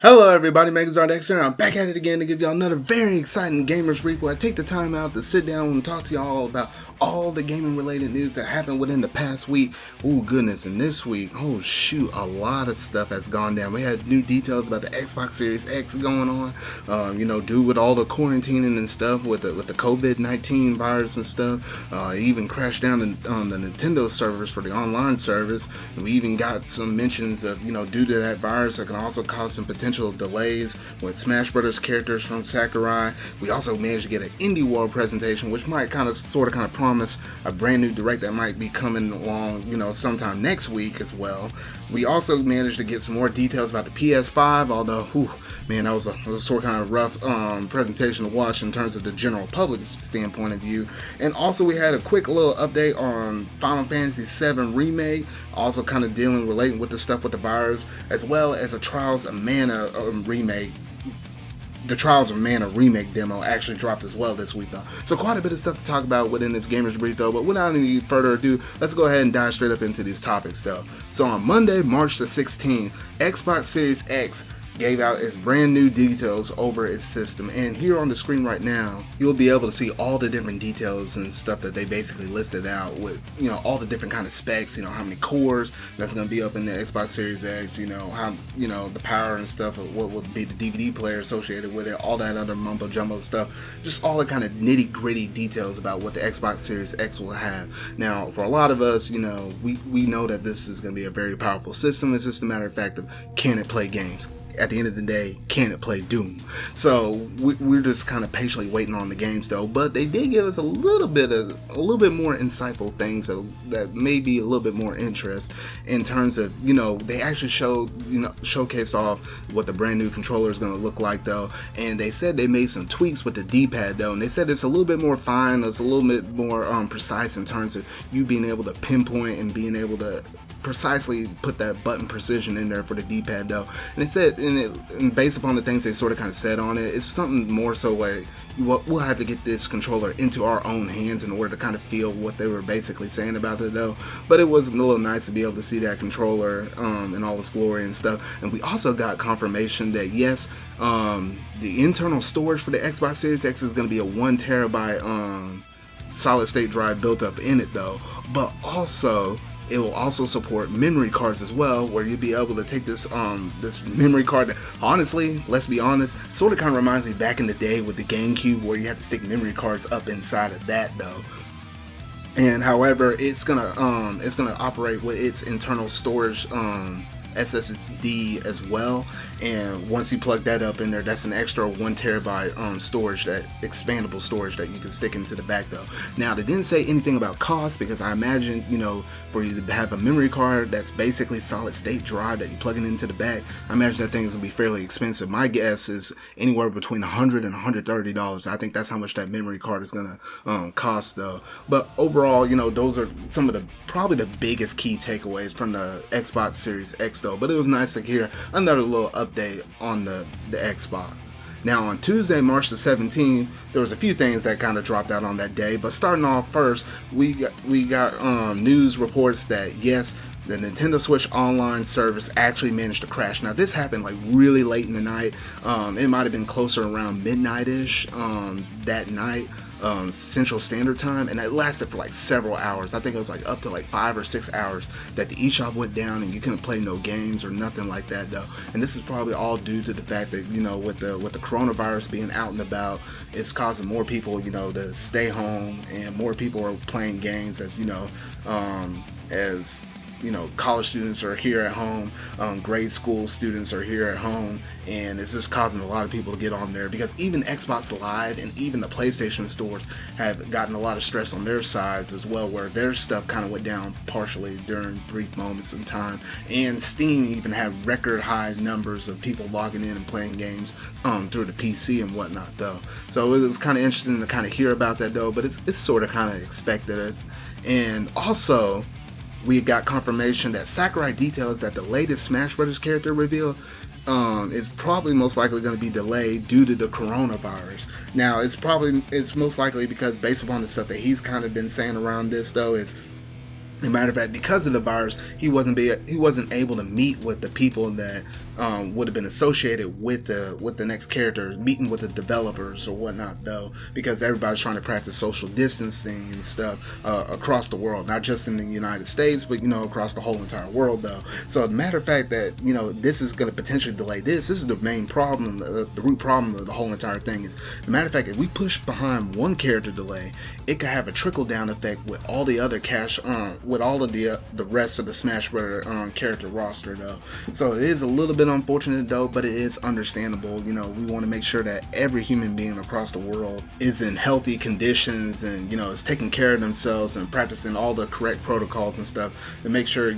Hello everybody, Megazard here. I'm back at it again to give y'all another very exciting Gamers Brief where I take the time out to sit down and talk to y'all about all the gaming related news that happened within the past week. Oh goodness, and this week, oh shoot, a lot of stuff has gone down. We had new details about the Xbox Series X going on, due with all the quarantining and stuff with the COVID-19 virus and stuff. It even crashed down on the Nintendo servers for the online service. And we even got some mentions of, due to that virus, it can also cause some potential delays with Smash Brothers characters from Sakurai. We also managed to get an Indie World presentation, which might kind of promise a brand new direct that might be coming along, sometime next week as well. We also managed to get some more details about the PS5, although, that was a sort of rough presentation to watch in terms of the general public standpoint of view. And also we had a quick little update on Final Fantasy VII Remake, also kind of relating with the stuff with the virus, as well as a Trials of Mana remake. The Trials of Mana remake demo actually dropped as well this week though. So quite a bit of stuff to talk about within this Gamers Brief though, but without any further ado, let's go ahead and dive straight up into these topics though. So on Monday, March the 16th, Xbox Series X gave out its brand new details over its system, and here on the screen right now you'll be able to see all the different details and stuff that they basically listed out with all the different kind of specs, how many cores that's going to be up in the Xbox Series X, how the power and stuff of what would be the DVD player associated with it, all that other mumbo jumbo stuff, just all the kind of nitty gritty details about what the Xbox Series X will have. Now for a lot of us, we know that this is going to be a very powerful system. It's just a matter of fact of, can it play games? At the end of the day, can it play Doom? So we're just kind of patiently waiting on the games though, but they did give us a little bit more insightful things that may be a little bit more interest in terms of, they actually showcased off what the brand new controller is going to look like though, and they said they made some tweaks with the D-pad though, and they said it's a little bit more fine, it's a little bit more precise in terms of you being able to pinpoint and being able to precisely put that button precision in there for the D-pad though. And it said, and based upon the things they sort of kind of said on it, it's something more so like we'll have to get this controller into our own hands in order to kind of feel what they were basically saying about it though. But it was a little nice to be able to see that controller in all its glory and stuff. And we also got confirmation that yes, the internal storage for the Xbox Series X is going to be a 1 terabyte solid state drive built up in it though, but also it will also support memory cards as well, where you'll be able to take this this memory card that, honestly, let's be honest, sort of kind of reminds me back in the day with the GameCube, where you had to stick memory cards up inside of that though. And however, it's gonna operate with its internal storage SSD as well, and once you plug that up in there, that's an extra 1 terabyte storage, that expandable storage that you can stick into the back though. Now they didn't say anything about cost, because I imagine for you to have a memory card that's basically solid state drive that you're plugging into the back, I imagine that thing is gonna be fairly expensive. My guess is anywhere between $100 and $130. I think that's how much that memory card is gonna cost though. But overall, those are some of the probably the biggest key takeaways from the Xbox Series X though. But it was nice to hear another little update on the Xbox. Now on Tuesday, March the 17th, there was a few things that kind of dropped out on that day, but starting off first, we got news reports that yes, the Nintendo Switch online service actually managed to crash. Now this happened like really late in the night. It might have been closer around midnight-ish that night, Central Standard Time, and it lasted for like several hours. I think it was like up to like 5 or 6 hours that the eShop went down and you couldn't play no games or nothing like that though. And this is probably all due to the fact that with the coronavirus being out and about, it's causing more people to stay home, and more people are playing games as college students are here at home, grade school students are here at home, and it's just causing a lot of people to get on there, because even Xbox Live and even the PlayStation stores have gotten a lot of stress on their sides as well, where their stuff kind of went down partially during brief moments in time. And Steam even had record high numbers of people logging in and playing games through the PC and whatnot though. So it was kind of interesting to kind of hear about that though, but it's sort of kind of expected. And also, we got confirmation that Sakurai details that the latest Smash Brothers character reveal is probably most likely going to be delayed due to the coronavirus. Now it's most likely because, based upon the stuff that he's kind of been saying around this though, is As a matter of fact, because of the virus, he wasn't able to meet with the people that would have been associated with the next character, meeting with the developers or whatnot, though, because everybody's trying to practice social distancing and stuff across the world, not just in the United States, but across the whole entire world, though. So the matter of fact that this is going to potentially delay this is the main problem, the root problem of the whole entire thing is the matter of fact if we push behind one character delay, it could have a trickle down effect with all the other with all of the rest of the Smash Bros. Character roster, though. So it is a little bit unfortunate, though, but it is understandable. We want to make sure that every human being across the world is in healthy conditions and is taking care of themselves and practicing all the correct protocols and stuff to make sure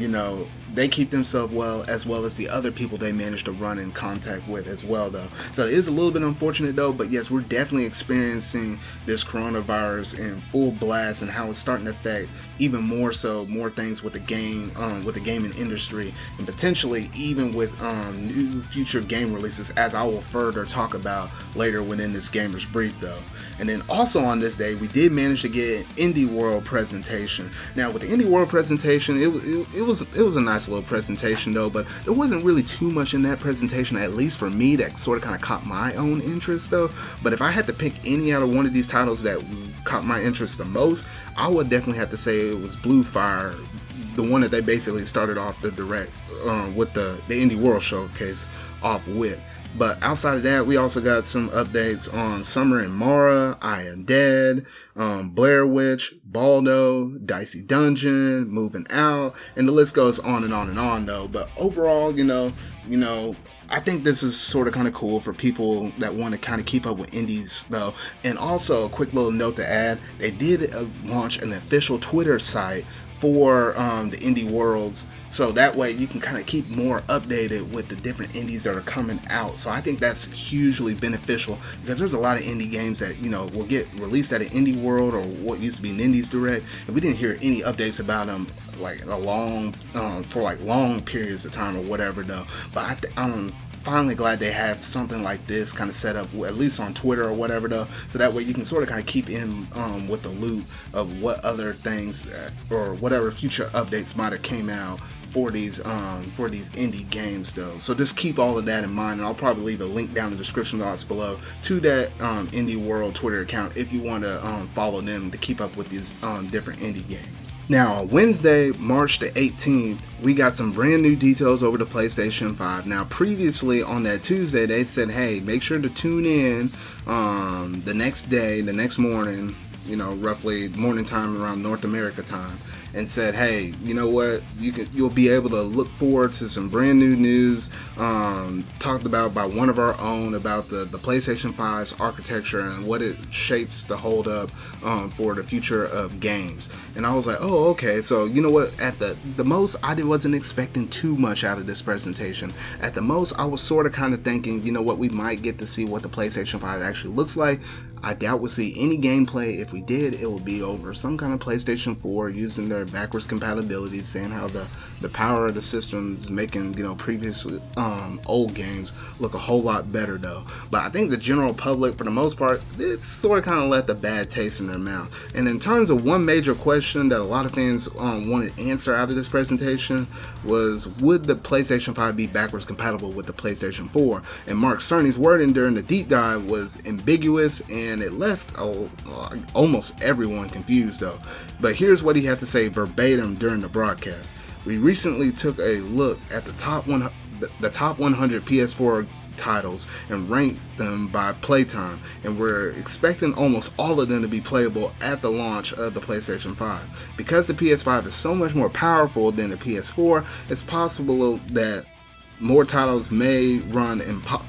they keep themselves well as the other people they manage to run in contact with as well, though. So it is a little bit unfortunate, though, but yes, we're definitely experiencing this coronavirus in full blast and how it's starting to affect even more things with the gaming industry, and potentially even with new future game releases, as I will further talk about later within this Gamers Brief, though. And then also on this day, we did manage to get an Indie World presentation. Now with the Indie World presentation, it was a nice little presentation, though, but there wasn't really too much in that presentation, at least for me, that sort of kind of caught my own interest, though. But if I had to pick any out of one of these titles that caught my interest the most, I would definitely have to say it was Blue Fire, the one that they basically started off the direct with the Indie World Showcase off with. But outside of that, we also got some updates on Summer and Mara, I Am Dead, Blair Witch, Baldo, Dicey Dungeon, Moving Out, and the list goes on and on and on, though. But overall, I think this is sort of kind of cool for people that want to kind of keep up with indies, though. And also, a quick little note to add, they did launch an official Twitter site for the Indie Worlds, so that way you can kind of keep more updated with the different indies that are coming out. So I think that's hugely beneficial, because there's a lot of indie games that will get released at an Indie World or what used to be an Indies Direct, and we didn't hear any updates about them like for long periods of time or whatever, though. But I'm finally glad they have something like this kind of set up, at least on Twitter or whatever, though, so that way you can sort of kind of keep in with the loop of what other things or whatever future updates might have came out for these indie games, though. So just keep all of that in mind, and I'll probably leave a link down in the description box below to that Indie World Twitter account if you want to follow them to keep up with these different indie games. Now, on Wednesday, March the 18th, we got some brand new details over the PlayStation 5. Now, previously on that Tuesday, they said, hey, make sure to tune in the next day, the next morning, roughly morning time around North America time, and said, hey, you know what, you'll be able to look forward to some brand new news talked about by one of our own about the PlayStation 5's architecture and what it shapes to hold up for the future of games. And I was like, oh, okay, so you know what, at the most, I wasn't expecting too much out of this presentation. At the most, I was sort of kind of thinking, you know what, we might get to see what the PlayStation 5 actually looks like. I doubt we'll see any gameplay. If we did, it would be over some kind of PlayStation 4 using their backwards compatibility, saying how the power of the system is making previously old games look a whole lot better, though. But I think the general public, for the most part, it sort of kind of left a bad taste in their mouth. And in terms of one major question that a lot of fans wanted answer out of this presentation was, would the PlayStation 5 be backwards compatible with the PlayStation 4? And Mark Cerny's wording during the deep dive was ambiguous, and it left almost everyone confused, though. But here's what he had to say verbatim during the broadcast. We recently took a look at the top 100 PS4 titles and ranked them by playtime, and we're expecting almost all of them to be playable at the launch of the PlayStation 5. Because the PS5 is so much more powerful than the PS4, it's possible that more titles may run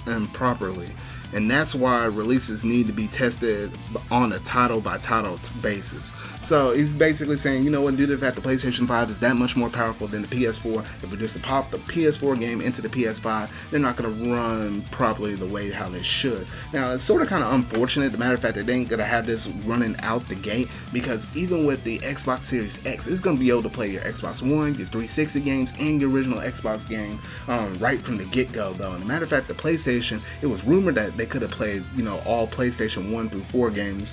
improperly. And that's why releases need to be tested on a title by title basis. So he's basically saying, you know what, due to the fact the PlayStation 5 is that much more powerful than the PS4, if we just pop the PS4 game into the PS5, they're not going to run properly the way how they should. Now, it's sort of kind of unfortunate, the matter of fact, that they ain't going to have this running out the gate, because even with the Xbox Series X, it's going to be able to play your Xbox One, your 360 games, and your original Xbox game right from the get-go, though. And the matter of fact, the PlayStation, it was rumored that they could have played, all PlayStation 1 through 4 games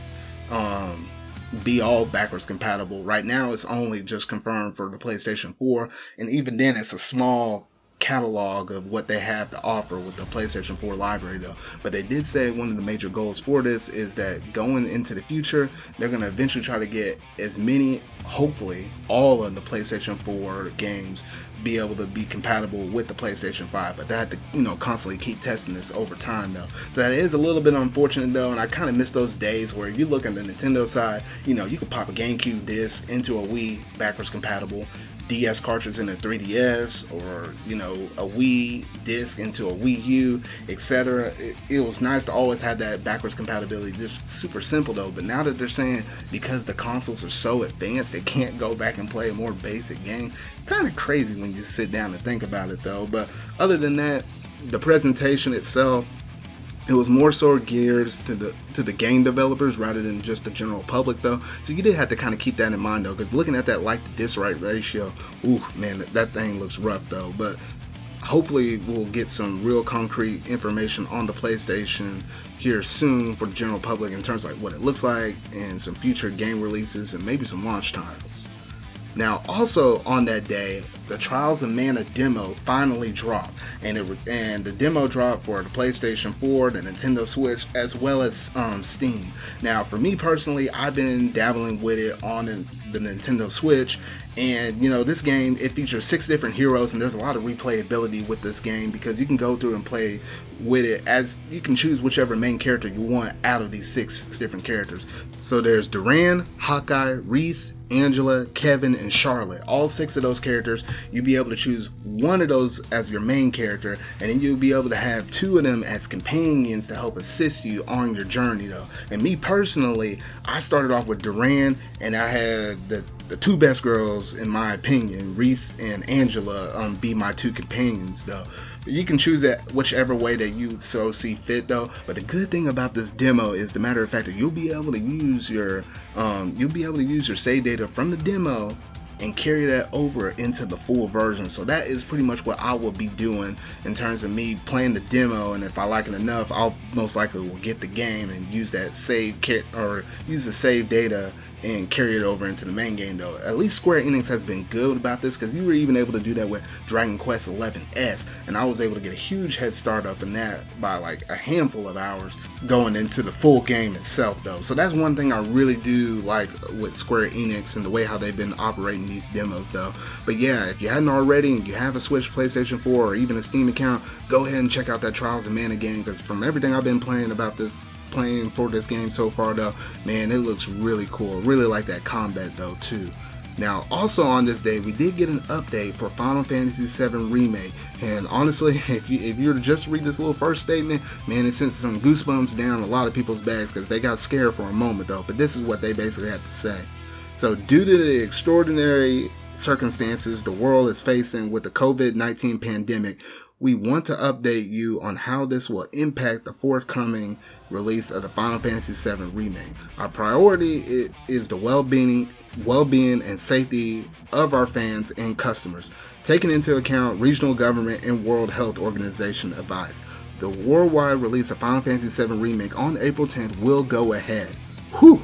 be all backwards compatible. Right now, it's only just confirmed for the PlayStation 4, and even then, it's a small catalog of what they have to offer with the PlayStation 4 library though. But they did say one of the major goals for this is that going into the future, they're going to eventually try to get as many, hopefully all of the PlayStation 4 games be able to be compatible with the PlayStation 5, but they have to, constantly keep testing this over time though. So that is a little bit unfortunate though, and I kind of miss those days where you look at the Nintendo side, you could pop a GameCube disc into a Wii backwards compatible, DS cartridge in a 3DS, or a Wii disc into a Wii U, etc. It was nice to always have that backwards compatibility. Just super simple though. But now that they're saying because the consoles are so advanced, they can't go back and play a more basic game. Kind of crazy when you sit down and think about it though. But other than that, the presentation itself, it was more so geared to the game developers rather than just the general public though. So you did have to kind of keep that in mind though, because looking at that like to dislike ratio, ooh man, that thing looks rough though. But hopefully we'll get some real concrete information on the PlayStation here soon for the general public in terms of like what it looks like and some future game releases and maybe some launch titles. Now, also on that day, the Trials of Mana demo finally dropped, and the demo dropped for the PlayStation 4, the Nintendo Switch, as well as Steam. Now, for me personally, I've been dabbling with it on the Nintendo Switch, and this game, it features 6 different heroes, and there's a lot of replayability with this game because you can go through and play with it as you can choose whichever main character you want out of these six different characters. So there's Duran, Hawkeye, Reese, Angela, Kevin, and Charlotte. All 6 of those characters, you'll be able to choose one of those as your main character, and then you'll be able to have 2 of them as companions to help assist you on your journey though. And me personally, I started off with Duran, and I had the 2 best girls in my opinion, Reese and Angela, be my 2 companions though. You can choose it whichever way that you so see fit though. But the good thing about this demo is the matter of fact that you'll be able to use your save data from the demo and carry that over into the full version. So that is pretty much what I will be doing in terms of me playing the demo, and if I like it enough, I'll most likely will get the game and use that save kit or use the save data and carry it over into the main game though. At least Square Enix has been good about this, because you were even able to do that with Dragon Quest XI-S, and I was able to get a huge head start up in that by like a handful of hours going into the full game itself though. So that's one thing I really do like with Square Enix and the way how they've been operating these demos though. But yeah, if you hadn't already and you have a Switch, PlayStation 4, or even a Steam account, go ahead and check out that Trials of Mana game, because from everything I've been playing for this game so far though, man, it looks really cool. Really like that combat though too. Now also on this day, we did get an update for Final Fantasy VII Remake, and honestly, if you were to just read this little first statement, man, it sent some goosebumps down a lot of people's backs because they got scared for a moment though. But this is what they basically had to say. So due to the extraordinary circumstances the world is facing with the COVID-19 pandemic, we want to update you on how this will impact the forthcoming release of the Final Fantasy VII Remake. Our priority is the well-being and safety of our fans and customers, taking into account regional government and World Health Organization advice. The worldwide release of Final Fantasy VII Remake on April 10th will go ahead. Whew!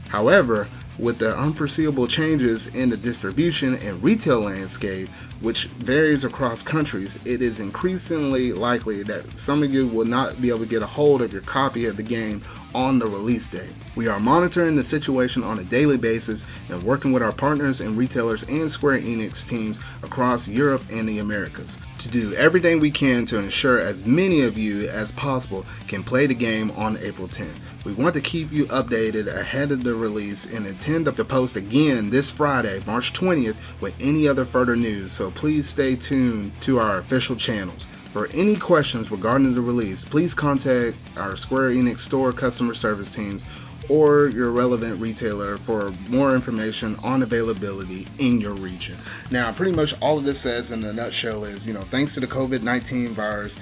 However, with the unforeseeable changes in the distribution and retail landscape, which varies across countries, it is increasingly likely that some of you will not be able to get a hold of your copy of the game on the release date. We are monitoring the situation on a daily basis and working with our partners and retailers and Square Enix teams across Europe and the Americas to do everything we can to ensure as many of you as possible can play the game on April 10th. We want to keep you updated ahead of the release and intend to post again this Friday, March 20th, with any other further news, so please stay tuned to our official channels. For any questions regarding the release, please contact our Square Enix store customer service teams or your relevant retailer for more information on availability in your region. Now, pretty much all of this says in a nutshell is, thanks to the COVID-19 virus,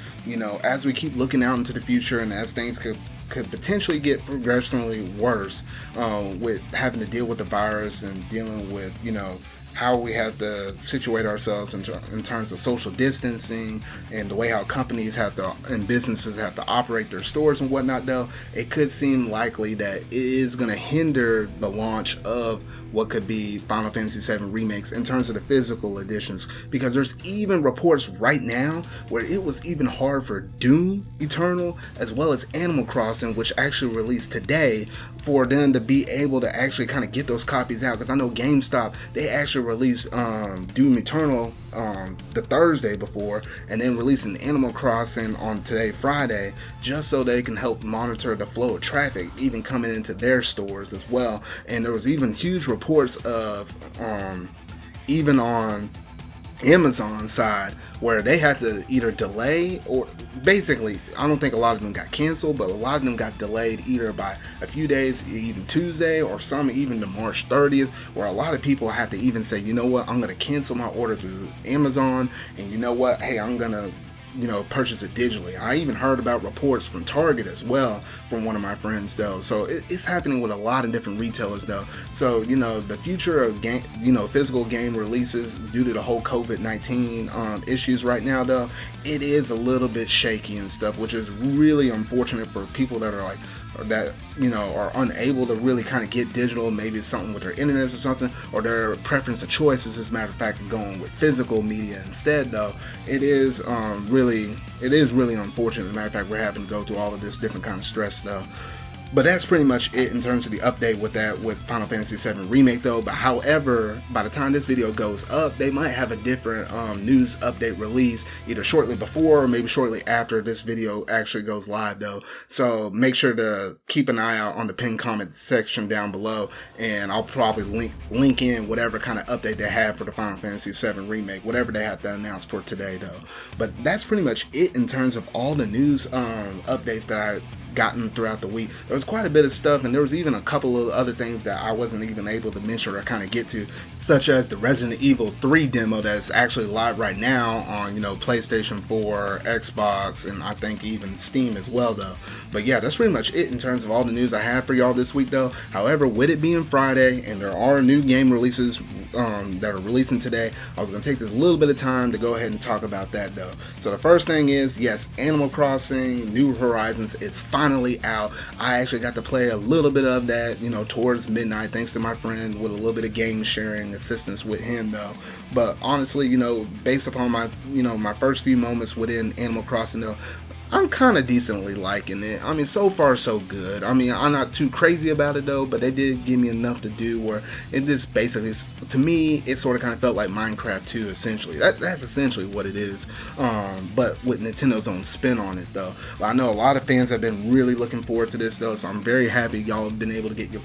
as we keep looking out into the future and as things could potentially get progressively worse with having to deal with the virus and dealing with, how we have to situate ourselves in terms of social distancing and the way how companies have to and businesses have to operate their stores and whatnot, though, it could seem likely that it is going to hinder the launch of what could be Final Fantasy VII Remakes in terms of the physical editions, because there's even reports right now where it was even hard for Doom Eternal as well as Animal Crossing, which actually released today, for them to be able to actually kind of get those copies out. Because I know GameStop, they actually released Doom Eternal the Thursday before, and then releasing Animal Crossing on today, Friday, just so they can help monitor the flow of traffic even coming into their stores as well. And there was even huge reports of even on Amazon side where they had to either delay, or basically, I don't think a lot of them got canceled, but a lot of them got delayed either by a few days, even Tuesday, or some even to March 30th, where a lot of people had to even say, you know what, I'm going to cancel my order through Amazon, and you know what, hey, I'm going to purchase it digitally. I even heard about reports from Target as well from one of my friends, though. So it's happening with a lot of different retailers, though. So the future of game, physical game releases due to the whole COVID-19 issues right now, though, it is a little bit shaky and stuff, which is really unfortunate for people that are like, that are unable to really kind of get digital. Maybe it's something with their internet or something, or their preference of choice is, as a matter of fact, going with physical media instead, though. It is really unfortunate. As a matter of fact, we're having to go through all of this different kind of stress, though. But that's pretty much it in terms of the update with Final Fantasy VII Remake, though. But however, by the time this video goes up, they might have a different news update release, either shortly before or maybe shortly after this video actually goes live, though. So make sure to keep an eye out on the pinned comment section down below, and I'll probably link in whatever kind of update they have for the Final Fantasy VII Remake, whatever they have to announce for today, though. But that's pretty much it in terms of all the news updates that I gotten throughout the week. There was quite a bit of stuff, and there was even a couple of other things that I wasn't even able to mention or kind of get to, such as the Resident Evil 3 demo that's actually live right now on PlayStation 4, Xbox, and I think even Steam as well, though. But yeah, that's pretty much it in terms of all the news I have for y'all this week, though. However, with it being Friday and there are new game releases that are releasing today, I was going to take this little bit of time to go ahead and talk about that, though. So the first thing is, yes, Animal Crossing New Horizons, it's finally out. I actually got to play a little bit of that, towards midnight, thanks to my friend, with a little bit of game sharing assistance with him, though. But honestly, based upon my, my first few moments within Animal Crossing, though, I'm kind of decently liking it. I mean, so far so good. I mean, I'm not too crazy about it, though, but they did give me enough to do where it just basically, to me, it sort of kind of felt like Minecraft 2, essentially. That's essentially what it is, but with Nintendo's own spin on it, though. But I know a lot of fans have been really looking forward to this, though, so I'm very happy y'all have been able to get your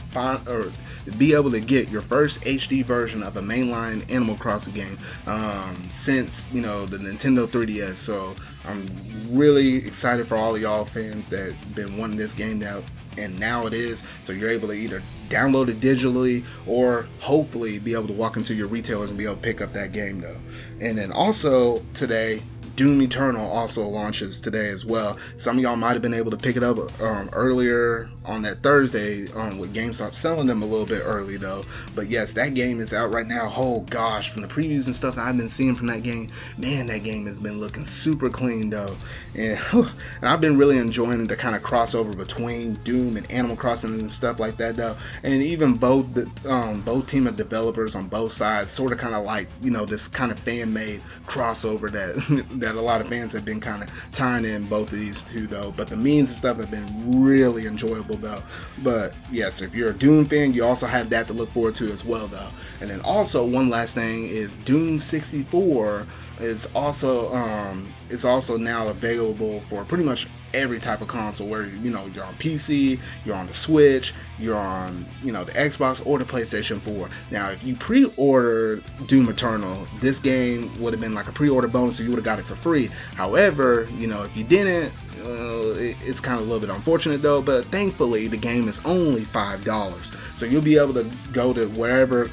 first HD version of a mainline Animal Crossing game since, the Nintendo 3DS, so I'm really excited for all of y'all fans that been wanting this game now, and now it is. So you're able to either download it digitally or hopefully be able to walk into your retailers and be able to pick up that game, though. And then also today, Doom Eternal also launches today as well. Some of y'all might have been able to pick it up earlier on that Thursday with GameStop selling them a little bit early, though. But yes, that game is out right now. Oh gosh, from the previews and stuff that I've been seeing from that game, man, that game has been looking super clean, though. And I've been really enjoying the kind of crossover between Doom and Animal Crossing and stuff like that, though. And even both team of developers on both sides sort of kind of like, this kind of fan-made crossover that a lot of fans have been kind of tying in both of these two, though. But the memes and stuff have been really enjoyable, though. But yes, if you're a Doom fan, you also have that to look forward to as well, though. And then also one last thing is Doom 64 is also now available for pretty much every type of console, where you're on PC, you're on the Switch, you're on the Xbox or the PlayStation 4. Now, if you pre-order Doom Eternal, this game would have been like a pre-order bonus, so you would have got it for free. However, if you didn't, it's kind of a little bit unfortunate, though. But thankfully, the game is only $5, so you'll be able to go to whatever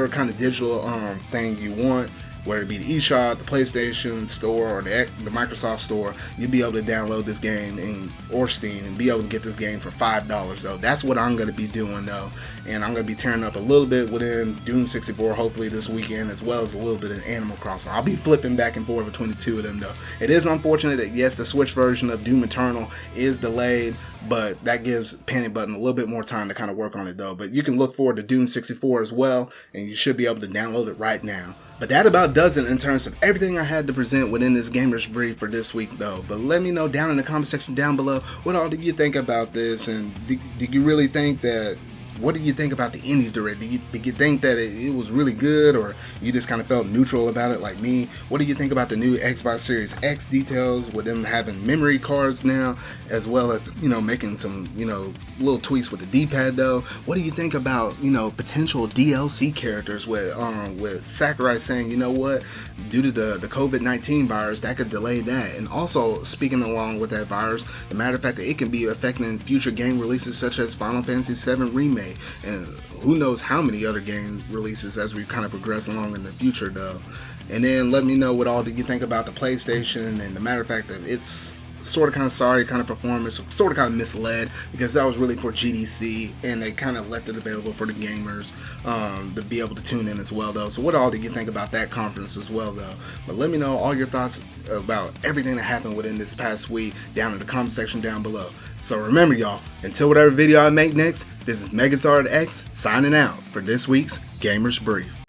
kind of digital thing you want whether it be the eShop, the PlayStation Store, or the Microsoft Store, you'll be able to download this game or Steam and be able to get this game for $5 though. That's what I'm going to be doing though, and I'm going to be tearing up a little bit within Doom 64 hopefully this weekend, as well as a little bit of Animal Crossing. I'll be flipping back and forth between the two of them though. It is unfortunate that yes, the Switch version of Doom Eternal is delayed, but that gives Panic Button a little bit more time to kind of work on it though. But you can look forward to Doom 64 as well, and you should be able to download it right now. But that about does it in terms of everything I had to present within this Gamers Brief for this week though. But let me know down in the comment section down below, what all do you think about this, and do you really think that, what do you think about the Indies Direct? Did you think that it was really good, or you just kind of felt neutral about it like me? What do you think about the new Xbox Series X details with them having memory cards now, as well as, you know, making some, you know, little tweaks with the D-pad though? What do you think about, you know, potential DLC characters with Sakurai saying, you know what, due to the COVID-19 virus, that could delay that? And also, speaking along with that virus, the matter of fact that it can be affecting future game releases such as Final Fantasy VII Remake, and who knows how many other game releases as we kind of progress along in the future though. And then let me know what all did you think about the PlayStation, and the matter of fact that it's sort of kind of sorry kind of performance, sort of kind of misled, because that was really for GDC and they kind of left it available for the gamers to be able to tune in as well though. So what all did you think about that conference as well though? But let me know all your thoughts about everything that happened within this past week down in the comment section down below. So remember y'all, until whatever video I make next, this is Megazard X signing out for this week's Gamers Brief.